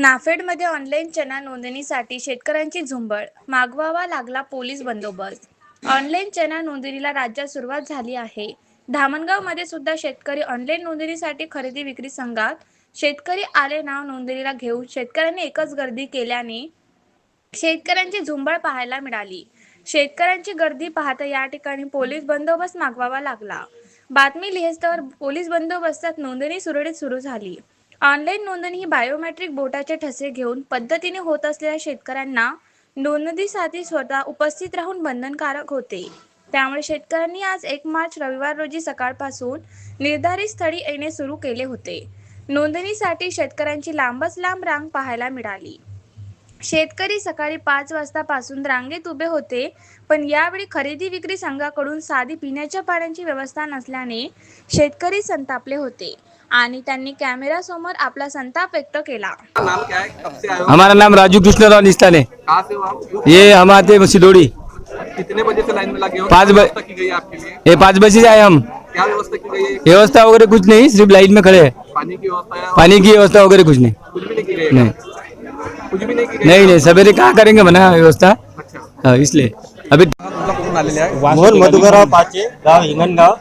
नाफेडमध्ये online चना नोंदणीसाठी शेतकऱ्यांची झुंबड, मागवावा लागला पोलीस बंदोबस्त. ऑनलाईन चना नोंदणीला राज्यात सुरुवात झाली आहे. धामणगावमध्ये सुद्धा शेतकरी ऑनलाईन नोंदणीसाठी खरेदी विक्री संघात शेतकरी आले. नाव नोंदणीला घेऊन शेतकऱ्यांनी एकच गर्दी केल्याने शेतकऱ्यांची झुंबड पाहायला मिळाली. शेतकऱ्यांची गर्दी पाहता या ठिकाणी पोलीस बंदोबस्त मागवावा लागला. बातमी लिहिस्तवर पोलीस बंदोबस्तात नोंदणी सुरळीत सुरू झाली. ऑनलाईन नोंदणी ही बायोमेट्रिक बोटाचे ठसे घेऊन पद्धतीने होत असलेल्या शेतकऱ्यांना नोंदणीसाठी स्वतः उपस्थित राहून बंधनकारक होते. त्यामुळे शेतकऱ्यांनी आज 1 मार्च रविवार रोजी सकाळपासून निर्धारित स्थळी येणे सुरू केले होते. नोंदणीसाठी शेतकऱ्यांची लांबच लांब रांग पाहायला मिळाली. शेतकरी सकाळी 5 वाजतापासून रांगेत उभे होते, पण यावेळी खरेदी विक्री संघाकडून साधी पिण्याच्या पाण्याची व्यवस्था नसल्याने शेतकरी संतापले होते आणि त्यांनी कॅमेऱ्यासमोर आपला संताप व्यक्त केला. नाम क्या है? कब से आए हो? हमारा नाम राजू कृष्णराव निस्ताने। कहाँ से हो आप? ये हम आते हैं सिदोड़ी। कितने बजे से लाइन में लगे हो? 5 क्या बजे। व्यवस्था की गई है आपके लिए? ये 5 बजे से आए हम। क्या व्यवस्था की गई है? व्यवस्था वगैरह कुछ नहीं, सिर्फ लाइन में खड़े हैं। पानी की व्यवस्था है? पानी की व्यवस्था वगैरह कुछ नहीं। कुछ भी नहीं की गई है? नहीं कुछ भी नहीं की गई नहीं है? नहीं, सवेरे कहाँ करेंगे बना व्यवस्था। अच्छा, हाँ, इसलिए अभी तुमचा कुठून आलेले आहे? मोहन मधुकरराव पाचे, गाव हिंगणगाव।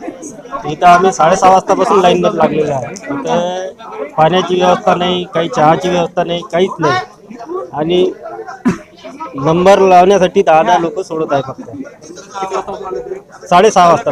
इथं आम्ही 6:30 वाजतापासून लाईनमध्ये लागलेलो आहे. इथं पाण्याची व्यवस्था नाही, काही चहाची व्यवस्था नाही, काहीच नाही. आणि नंबर लावण्यासाठी 10 लोक सोडत आहे फक्त. किती वाजता आले तुम्ही? 6:30 वाजता.